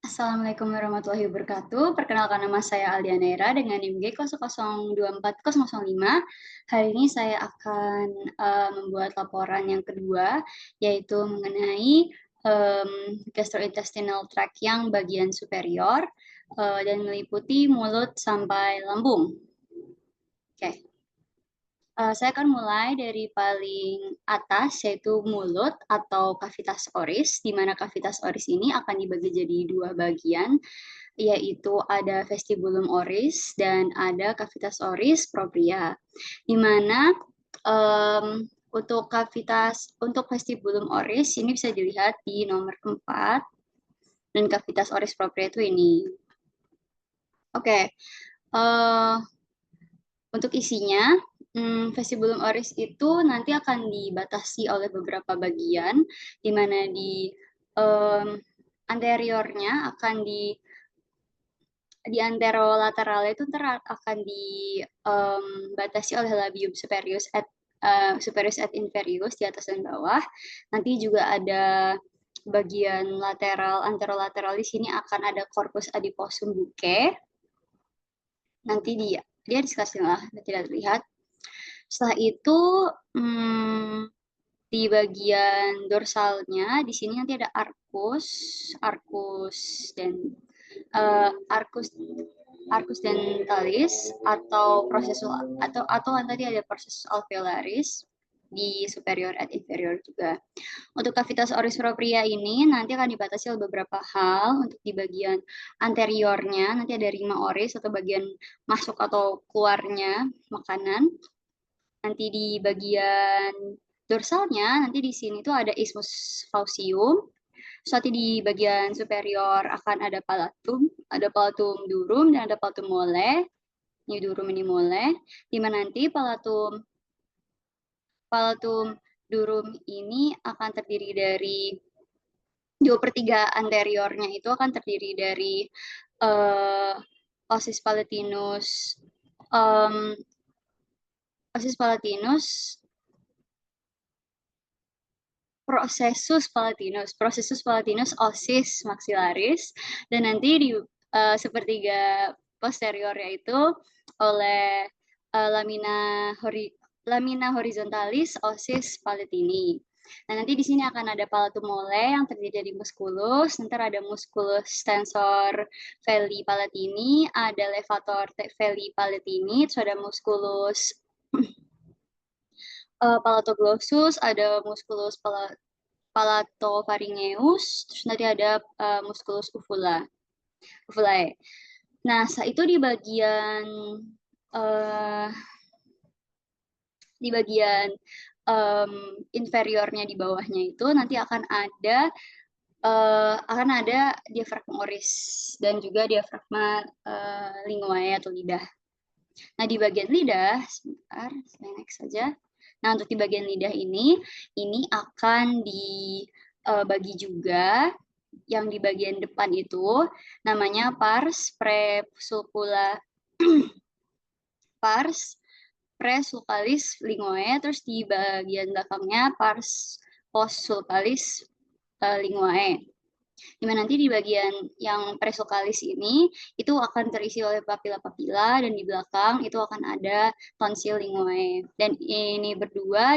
Assalamualaikum warahmatullahi wabarakatuh. Perkenalkan nama saya Aldianera dengan NIM G0024005. Hari ini saya akan membuat laporan yang kedua, yaitu mengenai gastrointestinal tract yang bagian superior dan meliputi mulut sampai lambung. Oke. Saya akan mulai dari paling atas, yaitu mulut atau kavitas oris, di mana kavitas oris ini akan dibagi jadi dua bagian, yaitu ada vestibulum oris dan ada kavitas oris propria, di mana untuk vestibulum oris ini bisa dilihat di nomor 4, dan kavitas oris propria itu ini. Oke. Untuk isinya, vestibulum oris itu nanti akan dibatasi oleh beberapa bagian, di mana di anteriornya akan di anterolateral itu akan dibatasi oleh labium superius et inferius di atas dan bawah. Nanti juga ada bagian lateral, anterolateral di sini akan ada corpus adiposum bucce. Nanti dia di sebelah lah, tidak terlihat. Setelah itu di bagian dorsalnya di sini nanti ada arcus dentalis atau tadi ada proses alveolaris di superior et inferior juga. Untuk kavitas oris propria ini nanti akan dibatasi oleh beberapa hal. Untuk di bagian anteriornya nanti ada rima oris atau bagian masuk atau keluarnya makanan. Nanti di bagian dorsalnya nanti di sini tuh ada isthmus faucium. Nanti di bagian superior akan ada palatum durum dan ada palatum mole. Ini durum ini mole. Di mana nanti palatum durum ini akan terdiri dari 2/3 anteriornya itu akan terdiri dari osis palatinus, processus palatinus, osis maxillaris, dan nanti di sepertiga posteriornya itu oleh lamina horizontalis osis palatini. Nah, nanti di sini akan ada palatum mole yang terdiri dari musculus, nanti ada musculus tensor veli palatini, ada levator veli palatini, terus ada musculus palatoglossus, ada musculus palatopharyngeus, terus nanti ada musculus uvulae. Nah, setelah itu di bagian inferiornya di bawahnya itu nanti akan ada diafragma oris dan juga diafragma linguae atau lidah. Nah, di bagian lidah, sebentar, saya next saja. Nah, untuk di bagian lidah ini akan dibagi juga yang di bagian depan itu namanya pars presulcalis linguae, terus di bagian belakangnya pars postsulcalis linguae. Dimana nanti di bagian yang presulcalis ini itu akan terisi oleh papila-papila, dan di belakang itu akan ada tonsil linguae. Dan ini berdua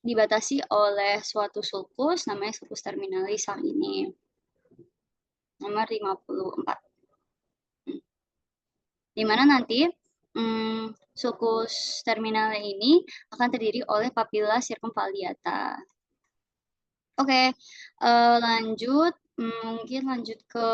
dibatasi oleh suatu sulcus namanya sulcus terminalis yang ini. Nomor 54. Dimana nanti sulcus terminalnya ini akan terdiri oleh papilla circumvallata. Oke, lanjut ke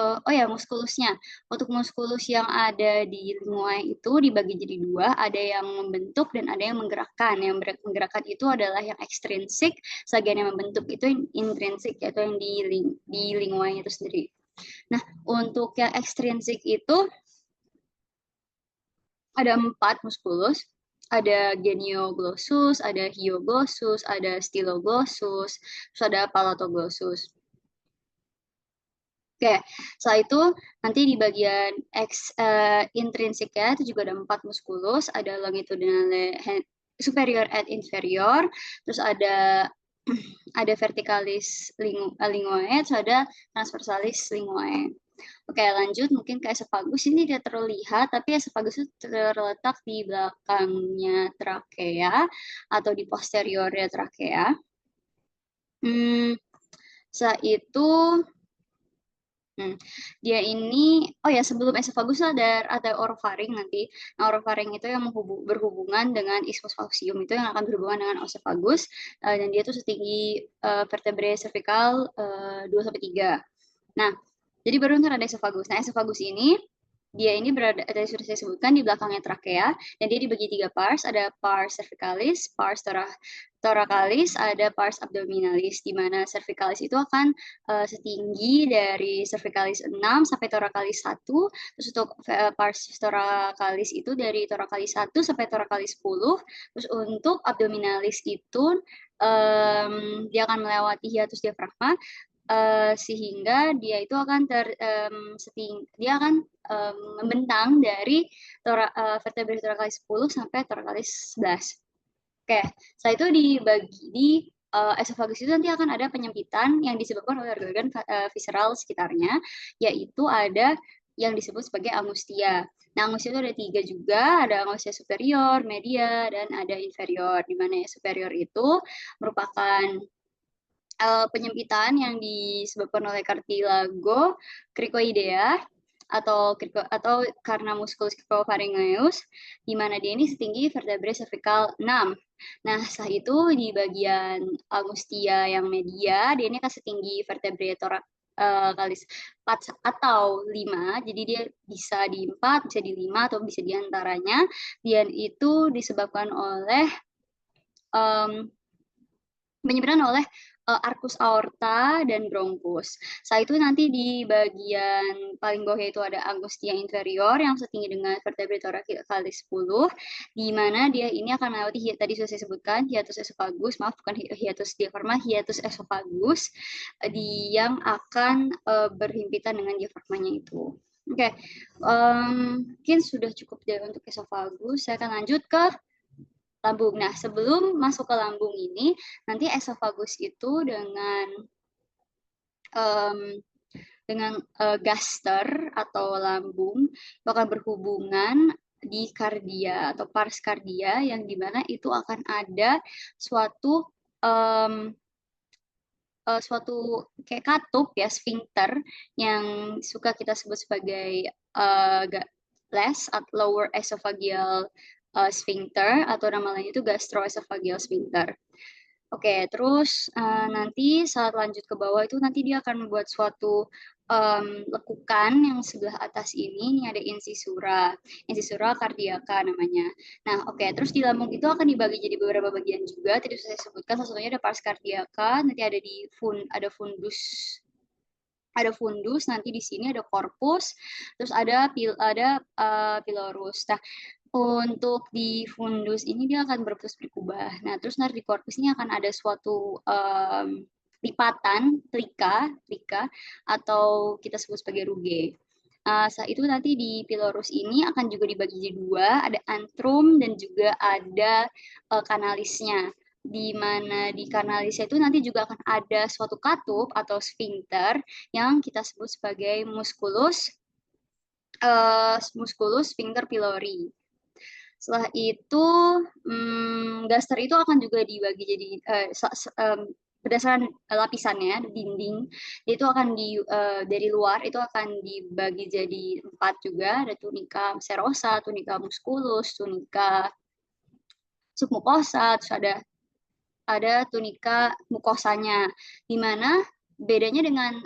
muskulusnya. Untuk muskulus yang ada di linguae itu dibagi jadi dua, ada yang membentuk dan ada yang menggerakkan. Yang menggerakkan itu adalah yang ekstrinsik, sebagian yang membentuk itu intrinsik, yaitu yang di linguae itu sendiri. Nah, untuk yang ekstrinsik itu ada 4 muskulus. Ada genioglossus, ada hyoglossus, ada styloglossus, terus ada palatoglossus. Oke, setelah itu nanti di bagian intrinsik ya, itu juga ada 4 muskulus, ada longitudinale superior et inferior, terus ada ada vertikalis linguae, terus ada transversalis linguae. Oke, lanjut mungkin ke esofagus. Ini tidak terlihat, tapi esofagus itu terletak di belakangnya trakea atau di posteriornya trakea. Setelah itu, dia ini, oh ya sebelum esofagus ada orofaring nanti. Nah, orofaring itu yang berhubungan dengan isthmus faucium, itu yang akan berhubungan dengan esofagus, dan dia itu setinggi vertebrae cervical 2-3. Nah, jadi baru ntar ada esofagus. Nah, esofagus ini dia ini berada, tadi sudah saya sebutkan, di belakangnya trakea, dan dia dibagi 3 pars, ada pars cervicalis, pars thoracalis, ada pars abdominalis, di mana cervicalis itu akan setinggi dari cervicalis 6 sampai thoracalis 1, terus untuk pars thoracalis itu dari thoracalis 1 sampai thoracalis 10, terus untuk abdominalis itu dia akan melewati hiatus diafragma, sehingga dia itu akan dia akan membentang dari vertebrae thoracalis 10 sampai thoracalis 11. Oke, setelah itu dibagi di esofagus itu nanti akan ada penyempitan yang disebabkan oleh organ visceral sekitarnya, yaitu ada yang disebut sebagai angustia. Nah, angustia itu ada 3 juga, ada angustia superior, media, dan ada inferior, di mana superior itu merupakan penyempitan yang disebabkan oleh cartilago cricoidea atau karena musculus cricofaringeus, di mana dia ini setinggi vertebrae cervical 6. Nah, setelah itu di bagian angustia yang media, dia ini akan setinggi vertebrae thoracalis 4 atau 5, jadi dia bisa di 4, bisa di 5, atau bisa di antaranya, dan itu disebabkan oleh penyempitan oleh arcus aorta dan bronchus. Setelah itu nanti di bagian paling bawah itu ada angustia inferior yang setinggi dengan vertebrae thoracalis 10, di mana dia ini akan melewati, tadi sudah saya sebutkan, hiatus esophagus, maaf bukan hiatus diafragma, hiatus esophagus, yang akan berhimpitan dengan diafragmanya itu. Oke, mungkin sudah cukup deh untuk esophagus. Saya akan lanjut ke lambung. Nah, sebelum masuk ke lambung ini, nanti esofagus itu dengan gaster atau lambung itu akan berhubungan di kardia atau pars kardia, yang dimana itu akan ada suatu kayak katup ya, sphincter, yang suka kita sebut sebagai less atau lower esophageal sphincter, atau nama lain itu gastroesophageal sphincter. Oke, terus nanti saat lanjut ke bawah itu nanti dia akan membuat suatu lekukan yang sebelah atas ini ada incisura cardiaca namanya. Nah, oke, terus di lambung itu akan dibagi jadi beberapa bagian juga. Tadi saya sebutkan salah satunya ada pars cardiaca, nanti ada fundus, nanti di sini ada corpus, terus ada pilorus. Nah, untuk di fundus ini dia akan berubah. Nah, terus nanti di corpus ini akan ada suatu lipatan plika atau kita sebut sebagai rugae. Saat itu nanti di pilorus ini akan juga dibagi jadi 2, ada antrum dan juga ada kanalisnya, di mana di kanalisnya itu nanti juga akan ada suatu katup atau sphincter yang kita sebut sebagai musculus sphincter pylori. Setelah itu gaster itu akan juga dibagi jadi berdasarkan lapisannya, dinding itu akan dari luar itu akan dibagi jadi 4 juga, ada tunica serosa, tunica musculus, tunica submucosa, terus ada tunica mukosanya, di mana bedanya dengan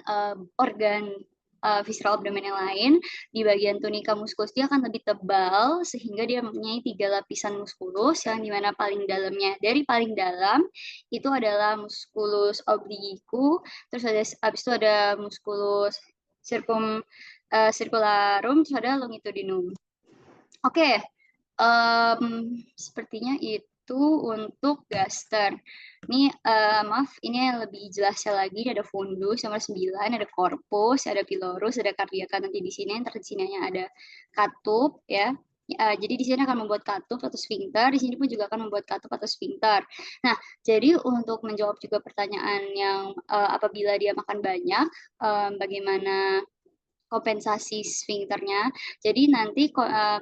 organ visceral abdomen yang lain, di bagian tunica musculus dia akan lebih tebal sehingga dia mempunyai 3 lapisan musculus, yang dimana dari paling dalam itu adalah musculus obliqui, terus habis itu ada musculus circularum, terus ada longitudinum. Oke, sepertinya itu untuk gaster. Ini maaf, ini yang lebih jelasnya lagi, ada fundus nomor 9, ada corpus, ada pilorus, ada cardiaca nanti di sini, di sininya ada katup ya. Jadi di sini akan membuat katup atau sphincter, di sini pun juga akan membuat katup atau sphincter. Nah, jadi untuk menjawab juga pertanyaan yang apabila dia makan banyak, bagaimana kompensasi sphincternya. Jadi nanti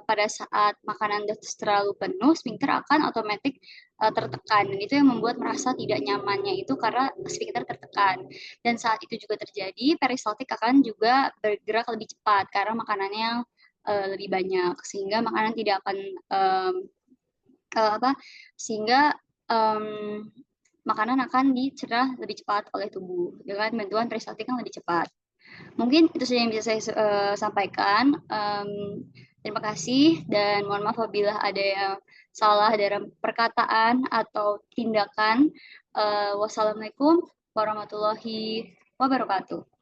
pada saat makanan udah terlalu penuh, sphincter akan otomatis tertekan. Dan itu yang membuat merasa tidak nyamannya itu karena sphincter tertekan. Dan saat itu juga terjadi, peristaltik akan juga bergerak lebih cepat karena makanannya lebih banyak, sehingga makanan tidak akan apa? Sehingga makanan akan dicerna lebih cepat oleh tubuh dengan bantuan peristaltik yang lebih cepat. Mungkin itu saja yang bisa saya sampaikan. Terima kasih dan mohon maaf apabila ada yang salah dalam perkataan atau tindakan. Wassalamualaikum warahmatullahi wabarakatuh.